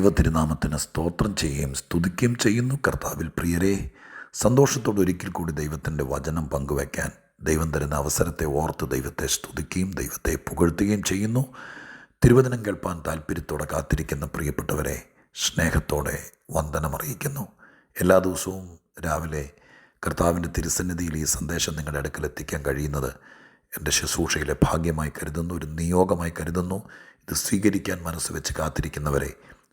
ദൈവ തിരുനാമത്തിന് സ്തോത്രം ചെയ്യുകയും സ്തുതിക്കുകയും ചെയ്യുന്നു. കർത്താവിൽ പ്രിയരെ, സന്തോഷത്തോടെ ഒരിക്കൽ കൂടി ദൈവത്തിൻ്റെ വചനം പങ്കുവയ്ക്കാൻ ദൈവം തരുന്ന അവസരത്തെ ഓർത്ത് ദൈവത്തെ സ്തുതിക്കുകയും ദൈവത്തെ പുകഴ്ത്തുകയും ചെയ്യുന്നു. തിരുവചനം കേൾപ്പാൻ താല്പര്യത്തോടെ കാത്തിരിക്കുന്ന പ്രിയപ്പെട്ടവരെ സ്നേഹത്തോടെ വന്ദനമറിയിക്കുന്നു. എല്ലാ ദിവസവും രാവിലെ കർത്താവിൻ്റെ തിരുസന്നിധിയിൽ ഈ സന്ദേശം നിങ്ങളുടെ അടുക്കൽ എത്തിക്കാൻ കഴിയുന്നത് എൻ്റെ ശുശ്രൂഷയിലെ ഭാഗ്യമായി കരുതുന്നു, ഒരു നിയോഗമായി കരുതുന്നു. ഇത് സ്വീകരിക്കാൻ മനസ്സ് വെച്ച് കാത്തിരിക്കുന്നവരെ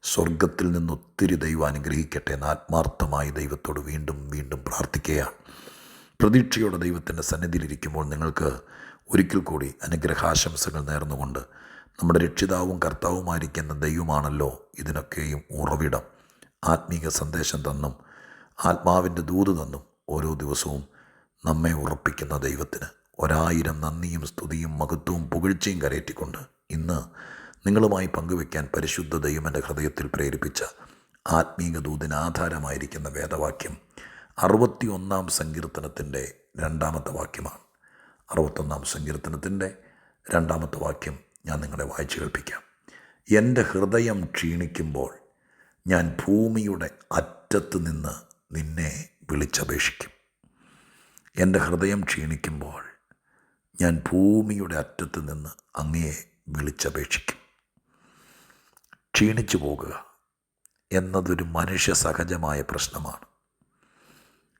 സ്വർഗത്തിൽ നിന്ന് ഒത്തിരി ദൈവം അനുഗ്രഹിക്കട്ടെ എന്ന് ആത്മാർത്ഥമായി ദൈവത്തോട് വീണ്ടും വീണ്ടും പ്രാർത്ഥിക്കുകയാണ്. പ്രതീക്ഷയോടെ ദൈവത്തിൻ്റെ സന്നിധിയിലിരിക്കുമ്പോൾ നിങ്ങൾക്ക് ഒരിക്കൽ കൂടി അനുഗ്രഹാശംസകൾ നേർന്നുകൊണ്ട് നമ്മുടെ രക്ഷിതാവും കർത്താവുമായിരിക്കുന്ന ദൈവമാണല്ലോ ഇതിനൊക്കെയും ഉറവിടം. ആത്മീക സന്ദേശം തന്നും ആത്മാവിൻ്റെ ദൂത് തന്നും ഓരോ ദിവസവും നമ്മെ ഉറപ്പിക്കുന്ന ദൈവത്തിന് 1000 നന്ദിയും സ്തുതിയും മഹത്വവും പുകഴ്ചയും കരയറ്റിക്കൊണ്ട് ഇന്ന് നിങ്ങളുമായി പങ്കുവയ്ക്കാൻ പരിശുദ്ധ ദൈവം എൻ്റെ ഹൃദയത്തിൽ പ്രേരിപ്പിച്ച ആത്മീക ദൂതിന് ആധാരമായിരിക്കുന്ന വേദവാക്യം 61-ാം സങ്കീർത്തനത്തിൻ്റെ 2-ാമത്തെ വാക്യമാണ്. 61-ാം സങ്കീർത്തനത്തിൻ്റെ 2-ാമത്തെ വാക്യം ഞാൻ നിങ്ങളെ വായിച്ചു കേൾപ്പിക്കാം. എൻ്റെ ഹൃദയം ക്ഷീണിക്കുമ്പോൾ ഞാൻ ഭൂമിയുടെ അറ്റത്ത് നിന്ന് നിന്നെ വിളിച്ചപേക്ഷിക്കും. എൻ്റെ ഹൃദയം ക്ഷീണിക്കുമ്പോൾ ഞാൻ ഭൂമിയുടെ അറ്റത്ത് നിന്ന് അങ്ങയെ വിളിച്ചപേക്ഷിക്കും. ക്ഷീണിച്ചു പോകുക എന്നതൊരു മനുഷ്യ സഹജമായ പ്രശ്നമാണ്.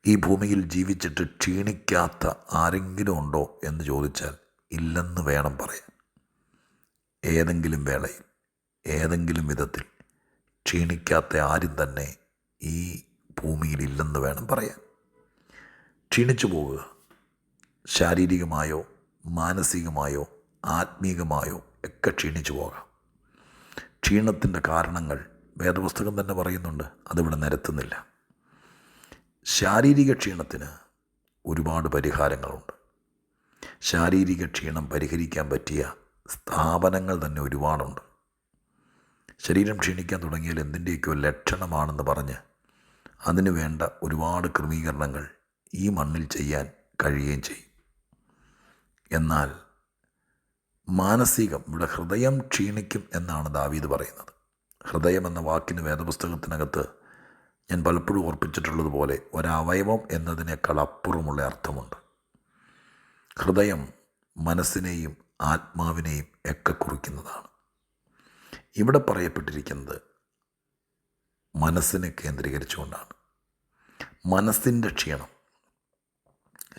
ഈ ഭൂമിയിൽ ജീവിച്ചിട്ട് ക്ഷീണിക്കാത്ത ആരെങ്കിലും ഉണ്ടോ എന്ന് ചോദിച്ചാൽ ഇല്ലെന്ന് വേണം പറയാൻ. ഏതെങ്കിലും വേളയിൽ ഏതെങ്കിലും വിധത്തിൽ ക്ഷീണിക്കാത്ത ആരും തന്നെ ഈ ഭൂമിയിൽ ഇല്ലെന്ന് വേണം പറയാൻ. ക്ഷീണിച്ചു പോകുക ശാരീരികമായോ മാനസികമായോ ആത്മീകമായോ ഒക്കെ ക്ഷീണിച്ചു പോകാം. ക്ഷീണത്തിൻ്റെ കാരണങ്ങൾ വേദപുസ്തകം തന്നെ പറയുന്നുണ്ട്, അതിവിടെ നിരത്തുന്നില്ല. ശാരീരിക ക്ഷീണത്തിന് ഒരുപാട് പരിഹാരങ്ങളുണ്ട്. ശാരീരിക ക്ഷീണം പരിഹരിക്കാൻ പറ്റിയ സ്ഥാപനങ്ങൾ തന്നെ ഒരുപാടുണ്ട്. ശരീരം ക്ഷീണിക്കാൻ തുടങ്ങിയാൽ എന്തിൻ്റെയൊക്കെയോ ലക്ഷണമാണെന്ന് പറഞ്ഞ് അതിനു വേണ്ട ഒരുപാട് ക്രമീകരണങ്ങൾ ഈ മണ്ണിൽ ചെയ്യാൻ കഴിയുകയും ചെയ്യും. എന്നാൽ മാനസികം, ഇവിടെ ഹൃദയം ക്ഷീണിക്കും എന്നാണ് ദാവീദ് പറയുന്നത്. ഹൃദയം എന്ന വാക്കിന് വേദപുസ്തകത്തിനകത്ത് ഞാൻ പലപ്പോഴും ഓർപ്പിച്ചിട്ടുള്ളതുപോലെ ഒരവയവം എന്നതിനേക്കാൾ അപ്പുറമുള്ള അർത്ഥമുണ്ട്. ഹൃദയം മനസ്സിനെയും ആത്മാവിനെയും ഒക്കെ കുറിക്കുന്നതാണ്. ഇവിടെ പറയപ്പെട്ടിരിക്കുന്നത് മനസ്സിനെ കേന്ദ്രീകരിച്ചുകൊണ്ടാണ്. മനസ്സിൻ്റെ ക്ഷീണം.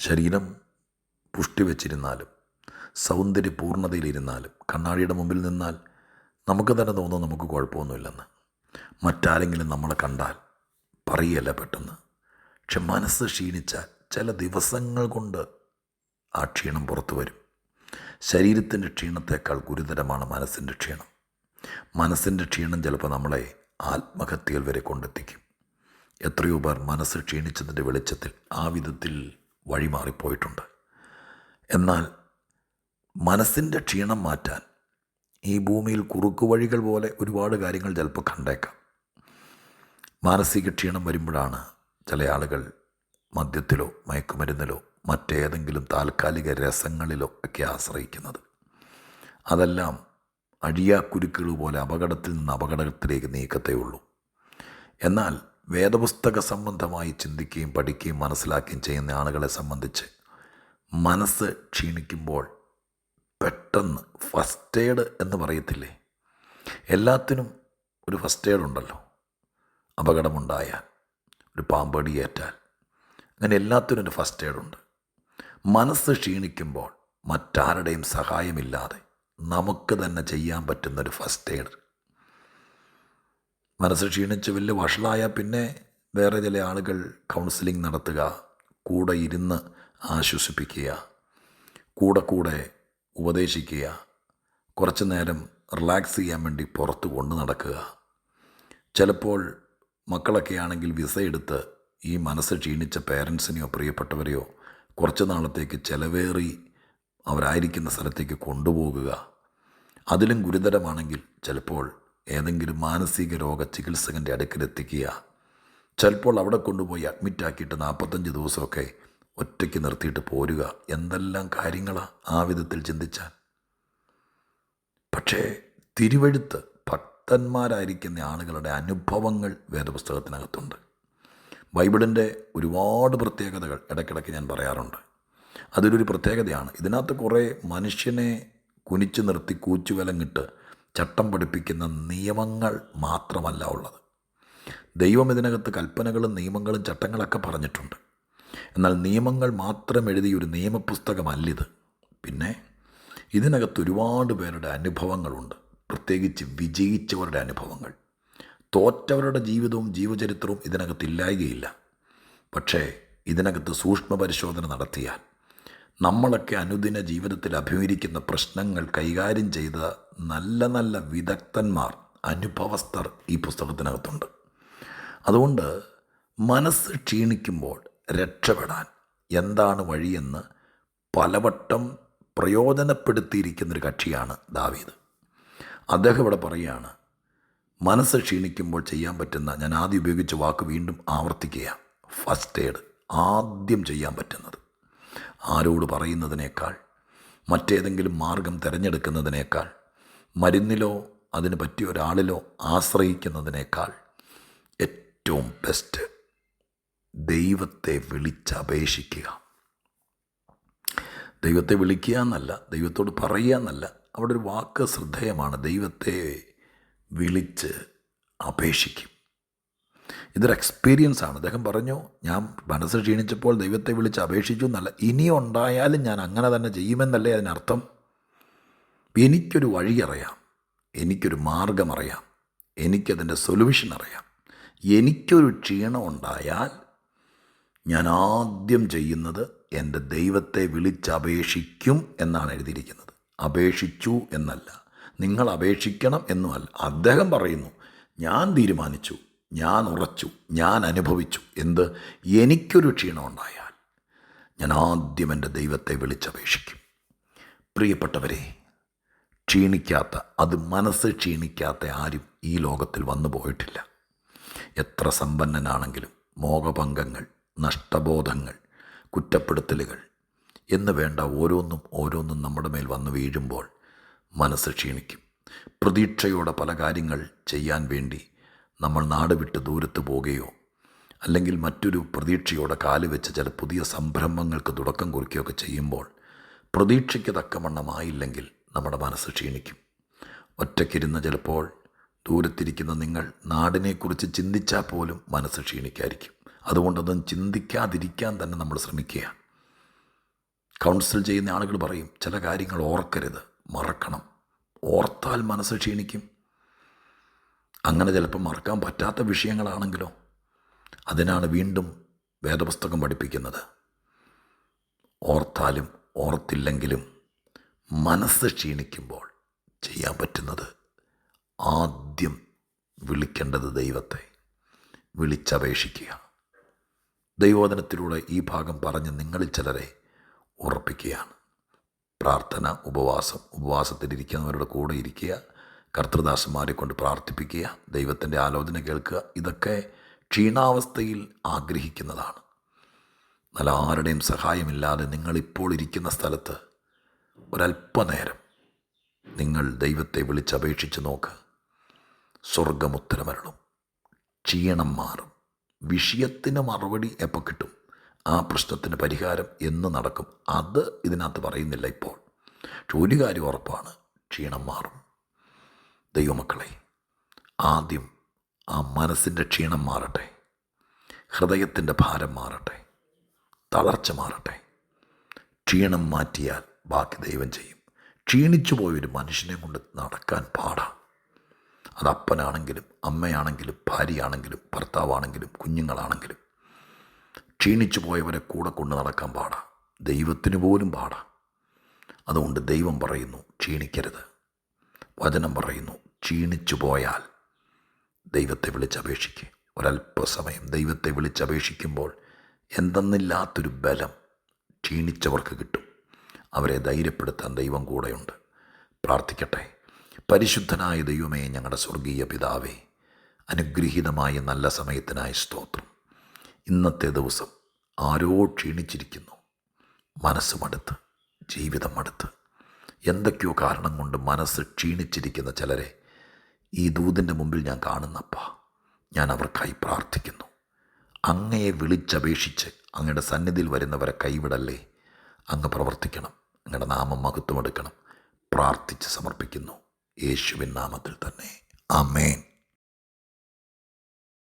ശരീരം പുഷ്ടി വച്ചിരുന്നാലും സൗന്ദര്യ പൂർണ്ണതയിലിരുന്നാലും കണ്ണാടിയുടെ മുമ്പിൽ നിന്നാൽ നമുക്ക് തന്നെ തോന്നും നമുക്ക് കുഴപ്പമൊന്നുമില്ലെന്ന്. മറ്റാരെങ്കിലും നമ്മളെ കണ്ടാൽ പറയല്ല പെട്ടെന്ന്. പക്ഷെ മനസ്സ് ക്ഷീണിച്ചാൽ ചില ദിവസങ്ങൾ കൊണ്ട് ആ ക്ഷീണം പുറത്തു വരും. ശരീരത്തിൻ്റെ ക്ഷീണത്തേക്കാൾ ഗുരുതരമാണ് മനസ്സിൻ്റെ ക്ഷീണം. മനസ്സിൻ്റെ ക്ഷീണം ചിലപ്പോൾ നമ്മളെ ആത്മഹത്യയിൽ വരെ കൊണ്ടെത്തിക്കും. എത്രയോ പേർ മനസ്സ് ക്ഷീണിച്ചതിൻ്റെ വെളിച്ചത്തിൽ ആ വിധത്തിൽ വഴിമാറിപ്പോയിട്ടുണ്ട്. എന്നാൽ മനസ്സിൻ്റെ ക്ഷീണം മാറ്റാൻ ഈ ഭൂമിയിൽ കുറുക്കു വഴികൾ പോലെ ഒരുപാട് കാര്യങ്ങൾ ചിലപ്പോൾ കണ്ടേക്കാം. മാനസിക ക്ഷീണം വരുമ്പോഴാണ് ചില ആളുകൾ മദ്യത്തിലോ മയക്കുമരുന്നിലോ മറ്റേതെങ്കിലും താൽക്കാലിക രസങ്ങളിലോ ഒക്കെ ആശ്രയിക്കുന്നത്. അതെല്ലാം അഴിയാക്കുരുക്കുകൾ പോലെ അപകടത്തിൽ നിന്ന് അപകടത്തിലേക്ക് നീക്കത്തേ ഉള്ളൂ. എന്നാൽ വേദപുസ്തക സംബന്ധമായി ചിന്തിക്കുകയും പഠിക്കുകയും മനസ്സിലാക്കുകയും ചെയ്യുന്ന ആളുകളെ സംബന്ധിച്ച് മനസ്സ് ക്ഷീണിക്കുമ്പോൾ പെട്ടെന്ന് ഫസ്റ്റ് എയ്ഡ് എന്ന് പറയത്തില്ലേ, എല്ലാത്തിനും ഒരു ഫസ്റ്റ് എയ്ഡ് ഉണ്ടല്ലോ. അപകടമുണ്ടായാൽ, ഒരു പാമ്പടിയേറ്റാൽ, അങ്ങനെ എല്ലാത്തിനും ഒരു ഫസ്റ്റ് എയ്ഡ് ഉണ്ട്. മനസ്സ് ക്ഷീണിക്കുമ്പോൾ മറ്റാരുടെയും സഹായമില്ലാതെ നമുക്ക് തന്നെ ചെയ്യാൻ പറ്റുന്നൊരു ഫസ്റ്റ് എയ്ഡ്. മനസ്സ് ക്ഷീണിച്ച് വലിയ വഷളായാൽ പിന്നെ വേറെ ചില ആളുകൾ കൗൺസിലിംഗ് നടത്തുക, കൂടെ ഇരുന്ന് ആശ്വസിപ്പിക്കുക, കൂടെ ഉപദേശിക്കുക, കുറച്ച് നേരം റിലാക്സ് ചെയ്യാൻ വേണ്ടി പുറത്ത് കൊണ്ടു നടക്കുക. ചിലപ്പോൾ മക്കളൊക്കെ ആണെങ്കിൽ വിസ എടുത്ത് ഈ മനസ്സ് ക്ഷീണിച്ച പേരൻസിനെയോ പ്രിയപ്പെട്ടവരെയോ കുറച്ച് നാളത്തേക്ക് ചിലവേറി അവരായിരിക്കുന്ന സ്ഥലത്തേക്ക് കൊണ്ടുപോകുക. അതിലും ഗുരുതരമാണെങ്കിൽ ചിലപ്പോൾ ഏതെങ്കിലും മാനസിക രോഗ ചികിത്സകൻ്റെ അടുക്കലെത്തിക്കുക. ചിലപ്പോൾ അവിടെ കൊണ്ടുപോയി അഡ്മിറ്റാക്കിയിട്ട് 45 ദിവസമൊക്കെ ഒറ്റയ്ക്ക് നിർത്തിയിട്ട് പോരുക. എന്തെല്ലാം കാര്യങ്ങളാണ് ആ വിധത്തിൽ ചിന്തിച്ചാൽ. പക്ഷേ തിരുവെഴുത്ത് വിദഗ്ധന്മാരായിരിക്കുന്ന ആളുകളുടെ അനുഭവങ്ങൾ വേദപുസ്തകത്തിനകത്തുണ്ട്. ബൈബിളിൻ്റെ ഒരുപാട് പ്രത്യേകതകൾ ഇടയ്ക്കിടയ്ക്ക് ഞാൻ പറയാറുണ്ട്. അതിലൊരു പ്രത്യേകതയാണ്, ഇതിനകത്ത് കുറേ മനുഷ്യനെ കുനിച്ചു നിർത്തി കൂച്ചുവിലങ്ങിട്ട് ചട്ടം പഠിപ്പിക്കുന്ന നിയമങ്ങൾ മാത്രമല്ല ഉള്ളത്. ദൈവം ഇതിനകത്ത് കൽപ്പനകളും നിയമങ്ങളും ചട്ടങ്ങളൊക്കെ പറഞ്ഞിട്ടുണ്ട്. എന്നാൽ നിയമങ്ങൾ മാത്രം എഴുതിയൊരു നിയമപുസ്തകമല്ലിത്. പിന്നെ ഇതിനകത്ത് ഒരുപാട് പേരുടെ അനുഭവങ്ങളുണ്ട്, പ്രത്യേകിച്ച് വിജയിച്ചവരുടെ അനുഭവങ്ങൾ. തോറ്റവരുടെ ജീവിതവും ജീവചരിത്രവും ഇതിനകത്ത് ഇല്ലായ്കയില്ല. പക്ഷേ ഇതിനകത്ത് സൂക്ഷ്മ പരിശോധന നടത്തിയാൽ നമ്മളൊക്കെ അനുദിന ജീവിതത്തിൽ അഭിമുഖീകരിക്കുന്ന പ്രശ്നങ്ങൾ കൈകാര്യം ചെയ്ത നല്ല നല്ല വിദഗ്ധന്മാർ, അനുഭവസ്ഥർ ഈ പുസ്തകത്തിനകത്തുണ്ട്. അതുകൊണ്ട് മനസ്സ് ക്ഷീണിക്കുമ്പോൾ രക്ഷപ്പെടാൻ എന്താണ് വഴിയെന്ന് പലവട്ടം പ്രയോജനപ്പെടുത്തിയിരിക്കുന്നൊരു കക്ഷിയാണ് ദാവീദ്. അദ്ദേഹം ഇവിടെ പറയുകയാണ്, മനസ്സ് ക്ഷീണിക്കുമ്പോൾ ചെയ്യാൻ പറ്റുന്ന, ഞാൻ ആദ്യം ഉപയോഗിച്ച വാക്ക് വീണ്ടും ആവർത്തിക്കുക, ഫസ്റ്റ് എയ്ഡ്. ആദ്യം ചെയ്യാൻ പറ്റുന്നത്, ആരോട് പറയുന്നതിനേക്കാൾ, മറ്റേതെങ്കിലും മാർഗം തിരഞ്ഞെടുക്കുന്നതിനേക്കാൾ, മരുന്നിലോ അതിന് പറ്റിയ ഒരാളിലോ ആശ്രയിക്കുന്നതിനേക്കാൾ ഏറ്റവും ബെസ്റ്റ് ദൈവത്തെ വിളിച്ചപേക്ഷിക്കുക. ദൈവത്തെ വിളിക്കുക എന്നല്ല, ദൈവത്തോട് പറയുക എന്നല്ല, അവിടെ ഒരു വാക്ക് ശ്രദ്ധേയമാണ്, ദൈവത്തെ വിളിച്ച് അപേക്ഷിക്കും. ഇതൊരു എക്സ്പീരിയൻസ് ആണ്. അദ്ദേഹം പറഞ്ഞു, ഞാൻ മനസ്സ് ക്ഷീണിച്ചപ്പോൾ ദൈവത്തെ വിളിച്ച് അപേക്ഷിച്ചു എന്നല്ല, ഇനിയും ഉണ്ടായാലും ഞാൻ അങ്ങനെ തന്നെ ചെയ്യുമെന്നല്ലേ അതിനർത്ഥം. എനിക്കൊരു വഴി അറിയാം, എനിക്കൊരു മാർഗമറിയാം, എനിക്കതിൻ്റെ സൊല്യൂഷൻ അറിയാം. എനിക്കൊരു ക്ഷീണം ഉണ്ടായാൽ ഞാൻ ആദ്യം ചെയ്യുന്നത് എൻ്റെ ദൈവത്തെ വിളിച്ചപേക്ഷിക്കും എന്നാണ് എഴുതിയിരിക്കുന്നത്. അപേക്ഷിച്ചു എന്നല്ല, നിങ്ങൾ അപേക്ഷിക്കണം എന്നുമല്ല. അദ്ദേഹം പറയുന്നു, ഞാൻ തീരുമാനിച്ചു, ഞാൻ ഉറച്ചു, ഞാൻ അനുഭവിച്ചു. എന്ത്? എനിക്കൊരു ക്ഷീണം ഉണ്ടായാൽ ഞാൻ ആദ്യം എൻ്റെ ദൈവത്തെ വിളിച്ചപേക്ഷിക്കും. പ്രിയപ്പെട്ടവരെ, ക്ഷീണിക്കാത്ത, അത് മനസ്സ് ക്ഷീണിക്കാത്ത ആരും ഈ ലോകത്തിൽ വന്നു പോയിട്ടില്ല. എത്ര സമ്പന്നനാണെങ്കിലും മോഹഭംഗങ്ങൾ, നഷ്ടബോധങ്ങൾ, കുറ്റപ്പെടുത്തലുകൾ എന്ന് വേണ്ട ഓരോന്നും നമ്മുടെ മേൽ വന്നു വീഴുമ്പോൾ മനസ്സ് ക്ഷീണിക്കും. പ്രതീക്ഷയോടെ പല കാര്യങ്ങൾ ചെയ്യാൻ വേണ്ടി നമ്മൾ നാട് വിട്ട് ദൂരത്ത് പോവുകയോ അല്ലെങ്കിൽ മറ്റൊരു പ്രതീക്ഷയോടെ കാല് വെച്ച് ചില പുതിയ സംരംഭങ്ങൾക്ക് തുടക്കം കുറിക്കുകയൊക്കെ ചെയ്യുമ്പോൾ പ്രതീക്ഷയ്ക്ക് തക്കവണ്ണമായില്ലെങ്കിൽ നമ്മുടെ മനസ്സ് ക്ഷീണിക്കും. ഒറ്റയ്ക്കിരുന്ന് ചിലപ്പോൾ ദൂരത്തിരിക്കുന്ന നിങ്ങൾ നാടിനെക്കുറിച്ച് ചിന്തിച്ചാൽ പോലും മനസ്സ് ക്ഷീണിക്കായിരിക്കും. അതുകൊണ്ടൊന്നും ചിന്തിക്കാതിരിക്കാൻ തന്നെ നമ്മൾ ശ്രമിക്കുക. കൗൺസിൽ ചെയ്യുന്ന ആളുകൾ പറയും, ചില കാര്യങ്ങൾ ഓർക്കരുത്, മറക്കണം. ഓർത്താൽ മനസ്സ് ക്ഷീണിക്കും. അങ്ങനെ ചിലപ്പോൾ മറക്കാൻ പറ്റാത്ത വിഷയങ്ങളാണെങ്കിലോ, അതിനാണ് വീണ്ടും വേദപുസ്തകം പഠിപ്പിക്കുന്നത്. ഓർത്താലും ഓർത്തില്ലെങ്കിലും മനസ്സ് ക്ഷീണിക്കുമ്പോൾ ചെയ്യാൻ പറ്റുന്നത് ആദ്യം വിളിക്കേണ്ടത് ദൈവത്തെ വിളിച്ചപേക്ഷിക്കുക. ദൈവവചനത്തിലൂടെ ഈ ഭാഗം പറഞ്ഞ് നിങ്ങളിൽ ചിലരെ ഉറപ്പിക്കുകയാണ്. പ്രാർത്ഥന, ഉപവാസത്തിലിരിക്കുന്നവരുടെ കൂടെ ഇരിക്കുക, കർത്തൃദാസന്മാരെ കൊണ്ട് പ്രാർത്ഥിപ്പിക്കുക, ദൈവത്തിൻ്റെ ആലോചന കേൾക്കുക. ഇതൊക്കെ ക്ഷീണാവസ്ഥയിൽ ആഗ്രഹിക്കുന്നതാണ്. എന്നാൽ ആരുടെയും സഹായമില്ലാതെ നിങ്ങളിപ്പോൾ ഇരിക്കുന്ന സ്ഥലത്ത് ഒരല്പനേരം നിങ്ങൾ ദൈവത്തെ വിളിച്ചപേക്ഷിച്ച് നോക്ക്. സ്വർഗമുത്തരമരുളും, ക്ഷീണം മാറും. വിഷയത്തിന് മറുപടി എപ്പോൾ കിട്ടും, ആ പ്രശ്നത്തിന് പരിഹാരം എന്ന് നടക്കും, അത് ഇതിനകത്ത് പറയുന്നില്ല ഇപ്പോൾ. പക്ഷെ ഒരു കാര്യം ഉറപ്പാണ്, ക്ഷീണം മാറും. ദൈവമക്കളെ, ആദ്യം ആ മനസ്സിൻ്റെ ക്ഷീണം മാറട്ടെ, ഹൃദയത്തിൻ്റെ ഭാരം മാറട്ടെ, തളർച്ച മാറട്ടെ. ക്ഷീണം മാറ്റിയാൽ ബാക്കി ദൈവം ചെയ്യും. ക്ഷീണിച്ചു പോയൊരു മനുഷ്യനെ കൊണ്ട് നടക്കാൻ പാടാം. അത് അപ്പനാണെങ്കിലും അമ്മയാണെങ്കിലും ഭാര്യയാണെങ്കിലും ഭർത്താവാണെങ്കിലും കുഞ്ഞുങ്ങളാണെങ്കിലും ക്ഷീണിച്ചു പോയവരെ കൂടെ കൊണ്ട് നടക്കാൻ പാടാം. ദൈവത്തിന് പോലും പാടാം. അതുകൊണ്ട് ദൈവം പറയുന്നു, ക്ഷീണിക്കരുത്. വചനം പറയുന്നു, ക്ഷീണിച്ചു പോയാൽ ദൈവത്തെ വിളിച്ചപേക്ഷിക്കുക. ഒരല്പസമയം ദൈവത്തെ വിളിച്ചപേക്ഷിക്കുമ്പോൾ എന്തെന്നില്ലാത്തൊരു ബലം ക്ഷീണിച്ചവർക്ക് കിട്ടും. അവരെ ധൈര്യപ്പെടുത്താൻ ദൈവം കൂടെയുണ്ട്. പ്രാർത്ഥിക്കട്ടെ. പരിശുദ്ധനായ ദൈവമേ, ഞങ്ങളുടെ സ്വർഗീയ പിതാവേ, അനുഗ്രഹീതമായ നല്ല സമയത്തിനായി സ്തോത്രം. ഇന്നത്തെ ദിവസം ആരോ ക്ഷീണിച്ചിരിക്കുന്നു, മനസ്സ് മടുത്ത്, ജീവിതം മടുത്ത്, എന്തൊക്കെയോ കാരണം കൊണ്ട് മനസ്സ് ക്ഷീണിച്ചിരിക്കുന്ന ചിലരെ ഈ ദൂതിൻ്റെ മുമ്പിൽ ഞാൻ കാണുന്നപ്പ, ഞാൻ അവർക്കായി പ്രാർത്ഥിക്കുന്നു. അങ്ങയെ വിളിച്ചപേക്ഷിച്ച് അങ്ങയുടെ സന്നിധിയിൽ വരുന്നവരെ കൈവിടല്ലേ. അങ്ങ് പ്രവർത്തിക്കണം, അങ്ങയുടെ നാമം മഹത്വമെടുക്കണം. പ്രാർത്ഥിച്ച് സമർപ്പിക്കുന്നു യേശുവിൻ നാമത്തിൽ തന്നെ. ആമേൻ.